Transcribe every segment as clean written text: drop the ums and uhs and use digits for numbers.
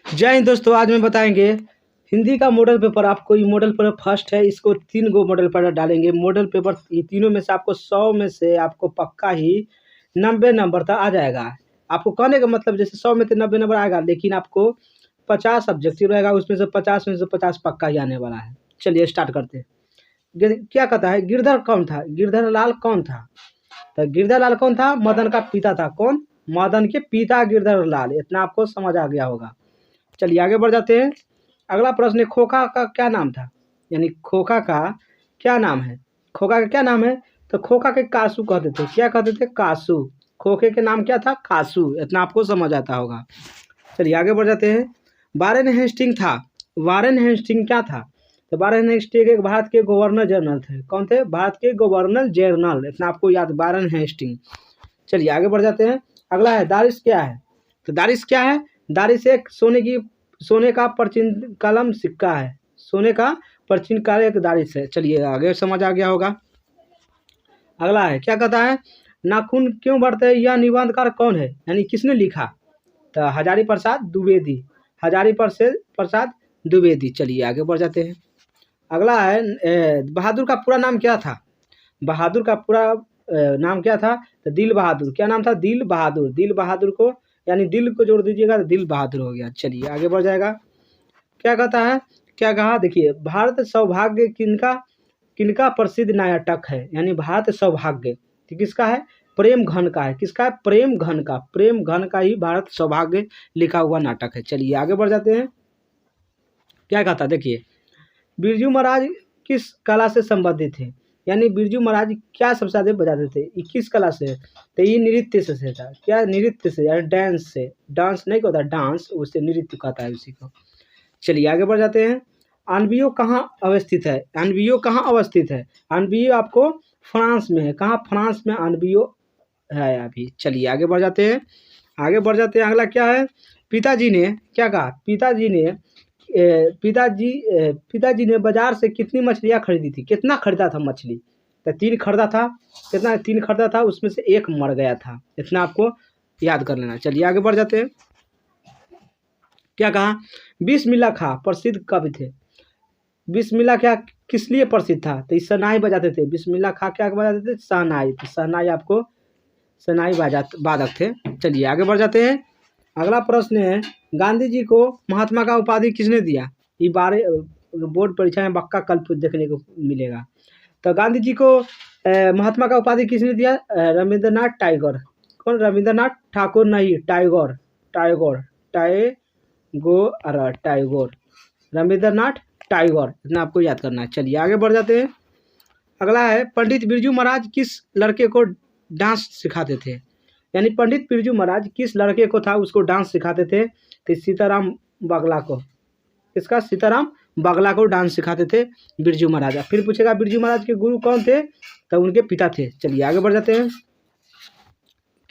जय हिंद दोस्तों। आज मैं बताएंगे हिंदी का मॉडल पेपर। आपको ये मॉडल पेपर फर्स्ट है, इसको 3 गो मॉडल पेपर डालेंगे। मॉडल पेपर ये तीनों में से आपको 100 में से आपको पक्का ही 90 नंबर तक आ जाएगा। आपको कहने का मतलब जैसे 100 में से 90 नंबर आएगा, लेकिन आपको 50 ऑब्जेक्टिव रहेगा, उसमें से 50 में से 50 पक्का ही आने वाला है। चलिए स्टार्ट करते हैं। क्या कहता है, गिरधर कौन था? गिरधर लाल कौन था? तो गिरधर लाल कौन था? मदन का पिता था। कौन? मदन के पिता गिरधर लाल। इतना आपको समझ आ गया होगा। चलिए आगे बढ़ जाते हैं। अगला प्रश्न है, खोखा का क्या नाम था? यानी खोखा का क्या नाम है? खोखा का क्या नाम है? तो खोखा के कासू कहते थे। क्या कहते थे? कासू। खोखे के नाम क्या था? कासू। इतना आपको समझ आता होगा। चलिए आगे बढ़ जाते हैं। वारेन हेस्टिंग था। वारेन हेस्टिंग क्या था? तो वारेन हेस्टिंग एक भारत के गवर्नर जनरल थे। कौन थे? भारत के गवर्नर जनरल। इतना आपको याद, वारेन हेस्टिंग। चलिए आगे बढ़ जाते हैं। अगला है, दारिश क्या है? तो दारिश क्या है? दारिश एक सोने का प्राचीन कलम सिक्का है। सोने का प्राचीन काल एक दारिश है। चलिए आगे समझ आ गया होगा। अगला है, क्या कहता है, नाखून क्यों बढ़ते हैं? यह निबंधकार कौन है? यानी किसने लिखा? तो हजारी प्रसाद द्विवेदी। हजारी प्रसाद द्विवेदी। चलिए आगे बढ़ जाते हैं। अगला है, बहादुर का पूरा नाम क्या था? बहादुर का पूरा नाम क्या था? तो दिल बहादुर। क्या नाम था? दिल बहादुर। दिल बहादुर को यानी दिल को जोड़ दीजिएगा तो दिल बहादुर हो गया। चलिए आगे बढ़ जाएगा। क्या कहता है, क्या कहा, देखिए, भारत सौभाग्य किनका किनका प्रसिद्ध नाटक है? यानी भारत सौभाग्य तो किसका है? प्रेम घन का है। किसका है? प्रेम घन का। प्रेम घन का ही भारत सौभाग्य लिखा हुआ नाटक है। चलिए आगे बढ़ जाते हैं। क्या कहता, देखिए, बिरजू महाराज किस कला से संबंधित थे? यानी बिरजू महाराज क्या सबसे ज्यादा बजाते थे? ये किस कला से? तो ये नृत्य से था। क्या? नृत्य से, यानी डांस से। डांस नहीं कहता, डांस, उससे नृत्य कहता है उसी को। चलिए आगे बढ़ जाते हैं। अनबियो कहाँ अवस्थित है? अनबियो कहाँ अवस्थित है? अनबियो आपको फ्रांस में है। कहाँ? फ्रांस में अनबियो है अभी। चलिए आगे बढ़ जाते हैं। आगे बढ़ जाते हैं। अगला क्या है, पिताजी ने क्या कहा? पिताजी ने बाजार से कितनी मछलियाँ खरीदी थी? कितना खरीदा था मछली? तो 3 खरीदा था। कितना? 3 खरीदा था, उसमें से 1 मर गया था। इतना आपको याद कर लेना। चलिए आगे बढ़ जाते हैं। क्या कहा, बिस्मिल्लाह खां प्रसिद्ध कवि थे। बिस्मिल्लाह क्या किस लिए प्रसिद्ध था? तो इस शहनाई बजाते थे। बिस्मिल्लाह खां क्या बजाते थे? शहनाई। तो शहनाई आपको शहनाई वादक थे। चलिए आगे बढ़ जाते हैं। अगला प्रश्न है, गांधी जी को महात्मा का उपाधि किसने दिया? ये बारे बोर्ड परीक्षा में बक्का कल देखने को मिलेगा। तो गांधी जी को महात्मा का उपाधि किसने दिया? रविंद्रनाथ टैगोर। कौन? रविंद्रनाथ ठाकुर नहीं, टैगोर। टैगोर टैगोर रविंद्रनाथ टैगोर। इतना आपको याद करना है। चलिए आगे बढ़ जाते हैं। अगला है, पंडित बिरजू महाराज किस लड़के को डांस सिखाते थे? यानी पंडित बिरजू महाराज किस लड़के को था उसको डांस सिखाते थे? तो सीताराम बागला को। इसका सीताराम बागला को डांस सिखाते थे बिरजू महाराज। फिर पूछेगा बिरजू महाराज के गुरु कौन थे? तो उनके पिता थे। चलिए आगे बढ़ जाते हैं।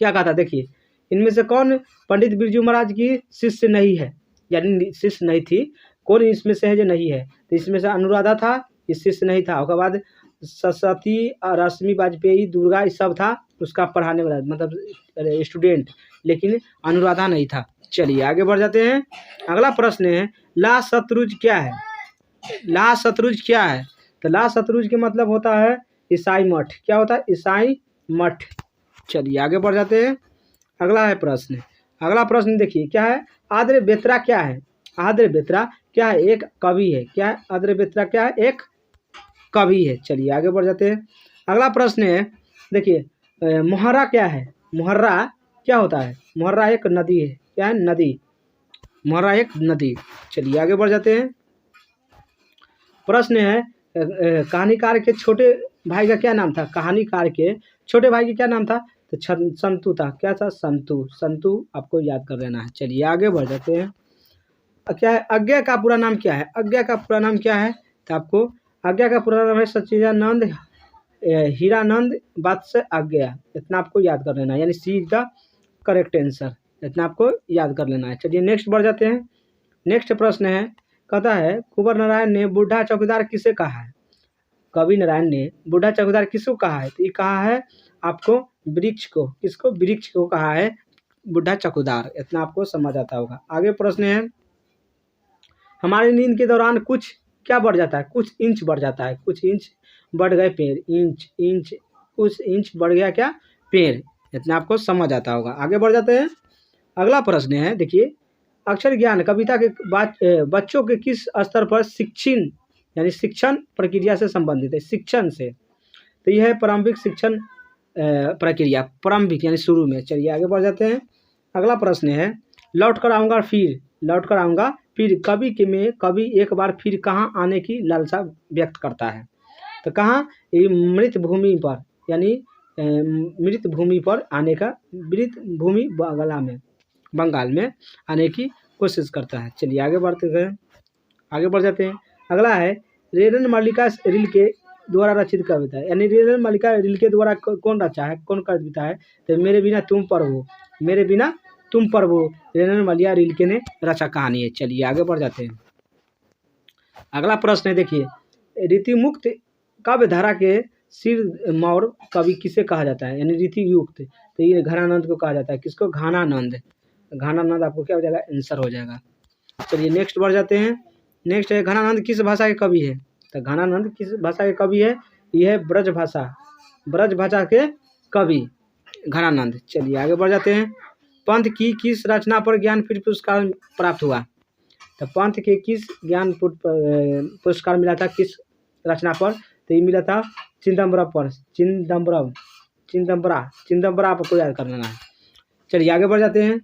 क्या कहा था, देखिए, इनमें से कौन पंडित बिरजू महाराज की शिष्य नहीं है? यानी शिष्य नहीं थी। कौन इसमें से है जो नहीं है? तो इसमें से अनुराधा था, ये शिष्य नहीं था। उसके बाद सरस्वती, रश्मि वाजपेयी, दुर्गा, ये सब था उसका पढ़ाने वाला, मतलब स्टूडेंट, लेकिन अनुराधा नहीं था। चलिए आगे बढ़ जाते हैं। अगला प्रश्न है, ला शतरुज क्या है? ला शतरुज क्या है? तो ला शतरुज के मतलब होता है ईसाई मठ। क्या होता है? ईसाई मठ। चलिए आगे बढ़ जाते हैं। अगला है प्रश्न। अगला प्रश्न देखिए क्या है, आद्र बेत्रा क्या है? आद्र बेत्रा क्या है? एक कवि है। क्या है? आद्र बेत्रा क्या है? एक कवि है। चलिए आगे बढ़ जाते हैं। अगला प्रश्न है, देखिए, मुहर्रा क्या है? मुहर्रा क्या होता है? मुहर्रा एक नदी है। क्या है? नदी। मुहर्रा एक नदी। चलिए आगे बढ़ जाते हैं। प्रश्न है, कहानीकार के छोटे भाई का क्या नाम था? कहानीकार के छोटे भाई का क्या नाम था? तो संतु था। क्या था? संतु। संतु आपको याद कर लेना है। चलिए आगे बढ़ जाते हैं। क्या है, आज्ञा का पूरा नाम क्या है? आज्ञा का पूरा नाम क्या है? तो आपको आज्ञा का पूरा नाम है सच्चिदानंद हीरानंद वात्स्य आज्ञा। इतना आपको याद कर लेना है, यानी सी इज द करेक्ट आंसर। इतना आपको याद कर लेना है। चलिए नेक्स्ट बढ़ जाते हैं। नेक्स्ट प्रश्न है, कहता है, कुंवर नारायण ने बूढ़ा चौकीदार किसे कहा है? कवि नारायण ने बूढ़ा चौकीदार किसको कहा है? तो ये कहा है आपको वृक्ष को। किसको? वृक्ष को कहा है बूढ़ा चौकीदार। इतना आपको समझ आता होगा। आगे प्रश्न है, हमारी नींद के दौरान कुछ क्या बढ़ जाता है, कुछ इंच बढ़ जाता है, कुछ इंच बढ़ गए पेड़, इंच इंच कुछ इंच बढ़ गया क्या, पेड़। इतना आपको समझ आता होगा। आगे बढ़ जाते हैं। अगला प्रश्न है, देखिए, अक्षर ज्ञान कविता के बच्चों के किस स्तर पर शिक्षण यानी शिक्षण प्रक्रिया से संबंधित है, शिक्षण से। तो यह है प्रारंभिक शिक्षण प्रक्रिया, प्रारंभिक यानी शुरू में। चलिए आगे बढ़ जाते हैं। अगला प्रश्न है, लौट कर आऊँगा फिर, लौट कर आऊँगा फिर कवि के में कवि एक बार फिर कहाँ आने की लालसा व्यक्त करता है। तो कहाँ, ये मृत भूमि पर, यानी मृत भूमि पर आने का, मृत भूमि बंगाल में आने की कोशिश करता है। चलिए आगे बढ़ते हैं, आगे बढ़ जाते हैं। अगला है, रेलन मल्लिका रिल्के द्वारा रचित कविता है, यानी रेलन मल्लिका रिल्के द्वारा कौन रचा है, कौन कविता है। तो मेरे बिना तुम पर हो, मेरे बिना तुम पर वो रेलन मल्लिका रिल्के ने रचा कहानी है। चलिए आगे बढ़ जाते हैं। अगला प्रश्न है, देखिए, रीतिमुक्त काव्य धारा के सिर मौर कवि किसे कहा जाता है, यानी रीति युक्त। तो ये घनानंद को कहा जाता है। किसको, घनानंद। घनानंद आपको क्या हो जाएगा, आंसर हो जाएगा। चलिए नेक्स्ट बढ़ जाते हैं। नेक्स्ट है, घनानंद किस भाषा के कवि है। तो घनानंद किस भाषा के कवि है, यह है ब्रज भाषा, ब्रज भाषा के कवि घनानंद। चलिए आगे बढ़ जाते हैं। पंत की किस रचना पर ज्ञानपीठ पुरस्कार प्राप्त हुआ। तो पंत के किस ज्ञानपीठ पुरस्कार मिला था, किस रचना पर। तो ये मिला था चिदम्बरा पर, चिदम्बरा आपको याद करना है। चलिए आगे बढ़ जाते हैं।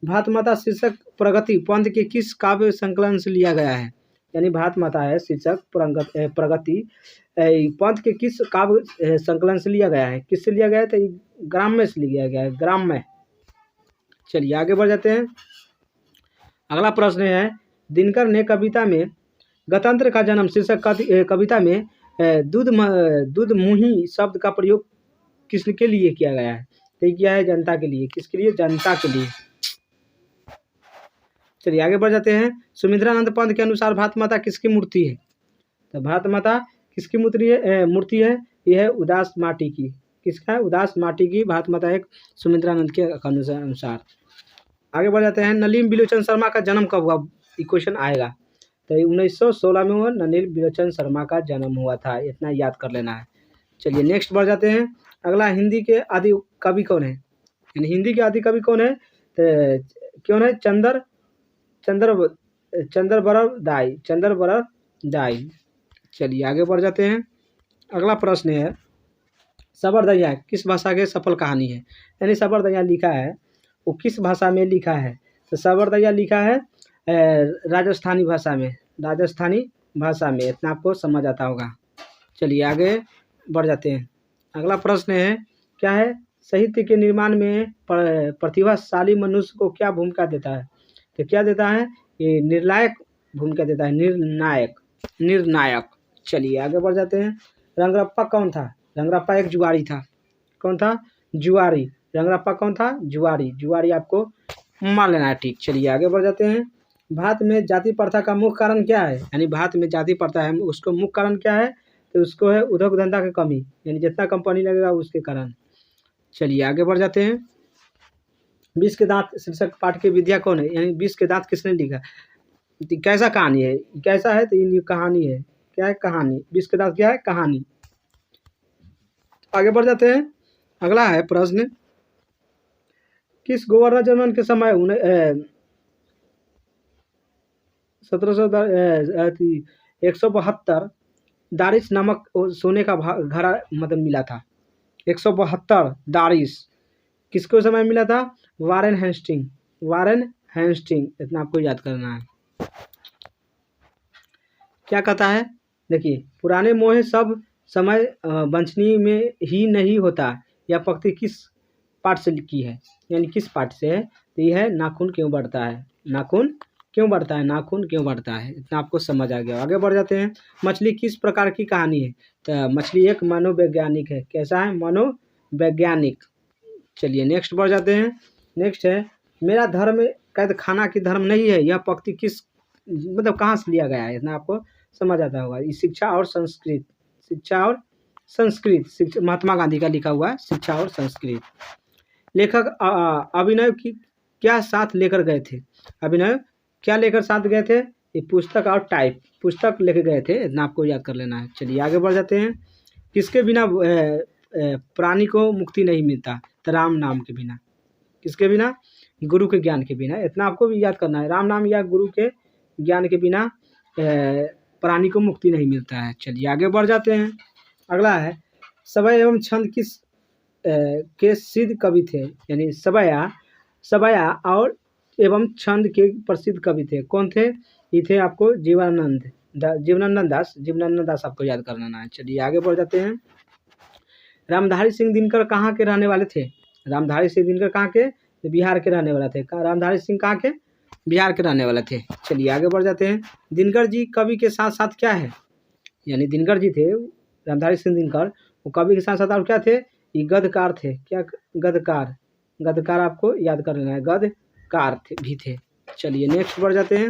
भारत माता शीर्षक प्रगति पंत के किस काव्य संकलन से लिया गया है, यानी भारत माता है शीर्षक प्रगति पंत के किस काव्य संकलन से लिया गया है, किससे लिया गया है। तो ग्राम्य से लिया गया है, ग्राम्य। चलिए आगे बढ़ जाते हैं। अगला प्रश्न है, दिनकर ने कविता में गणतंत्र का जन्म शीर्षक कविता में दूध मुही शब्द का प्रयोग किसके लिए किया गया है। तो किया है जनता के लिए, किसके लिए, जनता के लिए। चलिए आगे बढ़ जाते हैं। सुमित्रानंद पंत के अनुसार भारत माता किसकी मूर्ति है। तो भारत माता किसकी मूर्ति है, यह है उदास माटी की। किसका है, उदास माटी की भारत माता एक सुमित्रानंद के अनुसार। आगे बढ़ जाते हैं। नलिनी बिलोचन शर्मा का जन्म कब हुआ, ये क्वेश्चन आएगा। तो 1916 में नलिनी बिलोचन शर्मा का जन्म हुआ था, इतना याद कर लेना है। चलिए नेक्स्ट बढ़ जाते हैं। अगला, हिंदी के आदि कवि कौन है, यानी हिंदी के आदि कवि कौन है। तो कौन है, चंद्रबरदाई। चलिए आगे बढ़ जाते हैं। अगला प्रश्न है, सबरदैया किस भाषा के सफल कहानी है, यानी सबरदैया लिखा है वो किस भाषा में लिखा है। तो सबरदैया लिखा है राजस्थानी भाषा में, इतना आपको समझ आता होगा। चलिए आगे बढ़ जाते हैं। अगला प्रश्न है, क्या है, साहित्य के निर्माण में प्रतिभाशाली मनुष्य को क्या भूमिका देता है। तो क्या देता है, ये निर्णायक भूमिका देता है, निर्णायक। चलिए आगे बढ़ जाते हैं। रंगरप्पा कौन था। रंगरप्पा एक जुआरी था। कौन था, जुआरी। रंगरप्पा कौन था, जुआरी आपको मान लेना है, ठीक। चलिए आगे बढ़ जाते हैं। भारत में जाति प्रथा का मुख्य कारण क्या है, यानी भारत में जाति प्रथा है उसको मुख्य कारण क्या है। तो उसको है उद्योग धंधा की कमी, यानी जितना कंपनी लगेगा उसके कारण। चलिए आगे बढ़ जाते हैं। 20 के दांत शीर्षक पाठ की विद्या कौन है, यानी 20 के दांत किसने लिखा। कैसा कहानी है, कैसा है, तो ये कहानी है। क्या है, कहानी। 20 के दांत क्या है, कहानी। आगे बढ़ जाते हैं। अगला है प्रश्न, किस गवर्नर जनरल के समय 172 दारिश नामक सोने का घड़ा मतलब मिला था। 172 दारिश किसको समय मिला था, वारेन हेस्टिंग। इतना आपको याद करना है। क्या कहता है, देखिए, पुराने मोहे सब समय वंचनीय में ही नहीं होता, यह पंक्ति किस पाठ से लिखी है, यानी किस पाठ से है। तो यह है नाखून क्यों बढ़ता है, नाखून क्यों बढ़ता है। इतना आपको समझ आ गया। आगे बढ़ जाते हैं। मछली किस प्रकार की कहानी है। तो मछली एक मनोवैज्ञानिक है। कैसा है, मनोवैज्ञानिक। चलिए नेक्स्ट बढ़ जाते हैं। नेक्स्ट है, मेरा धर्म कैद खाना की धर्म नहीं है, यह पंक्ति किस मतलब कहाँ से लिया गया है, इतना आपको समझ आता होगा। ये शिक्षा और संस्कृत महात्मा गांधी का लिखा हुआ है, शिक्षा और संस्कृत। लेखक अभिनव की क्या साथ लेकर गए थे, अभिनव क्या लेकर साथ गए थे। ये पुस्तक और टाइप, पुस्तक लेके गए थे, इतना आपको याद कर लेना है। चलिए आगे बढ़ जाते हैं। किसके बिना प्राणी को मुक्ति नहीं मिलता? तो राम नाम के बिना। किसके बिना? गुरु के ज्ञान के बिना। इतना आपको भी याद करना है, राम नाम या गुरु के ज्ञान के बिना प्राणी को मुक्ति नहीं मिलता है। चलिए आगे बढ़ जाते हैं। अगला है, सवय एवं छंद किस के सिद्ध कवि थे? यानी सवया और एवं छंद के प्रसिद्ध कवि थे। कौन थे? ये थे आपको जीवनानंद दास आपको याद करना है। चलिए आगे बढ़ जाते हैं। रामधारी सिंह दिनकर कहाँ के रहने वाले थे? रामधारी सिंह दिनकर कहाँ के? बिहार के रहने वाले थे। रामधारी सिंह कहाँ के? बिहार के रहने वाले थे। चलिए आगे बढ़ जाते हैं। दिनकर जी कवि के साथ साथ क्या है? यानी दिनकर जी थे, रामधारी सिंह दिनकर, वो कवि के साथ साथ और क्या थे? ये गद्यकार थे। क्या? गद्यकार आपको याद कर लेना है, गद्यकार भी थे। चलिए नेक्स्ट बढ़ जाते हैं।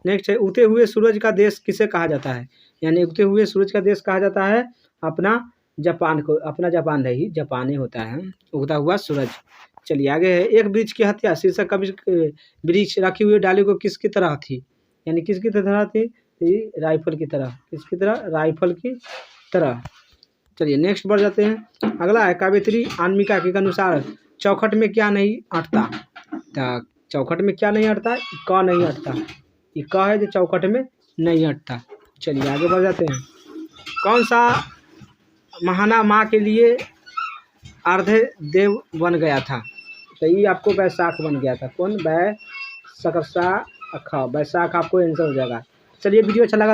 नेक्स्ट है, उगते हुए सूरज का देश किसे कहा जाता है? यानी उगते हुए सूरज का देश कहा जाता है अपना जापान को। अपना जापान नहीं, जापानी होता है उगता हुआ सूरज। चलिए आगे है, एक वृक्ष की हत्या शीर्षक कवि वृक्ष रखी हुई डाली को किसकी तरह थी? यानी किसकी तरह थी? राइफल की तरह। किसकी तरह? राइफल की तरह। चलिए नेक्स्ट बढ़ जाते हैं। अगला है, काव्यत्री आन्मिका के अनुसार चौखट में क्या नहीं अटता? चौखट में क्या नहीं अटता? क नहीं अटता। ये क है जो चौखट में नहीं अटता। चलिए आगे बढ़ जाते हैं। कौन सा महाना माँ के लिए अर्धे देव बन गया था? तो ये आपको बैसाख बन गया था। कौन? बैसाख आपको आंसर हो जाएगा। चलिए वीडियो अच्छा लगा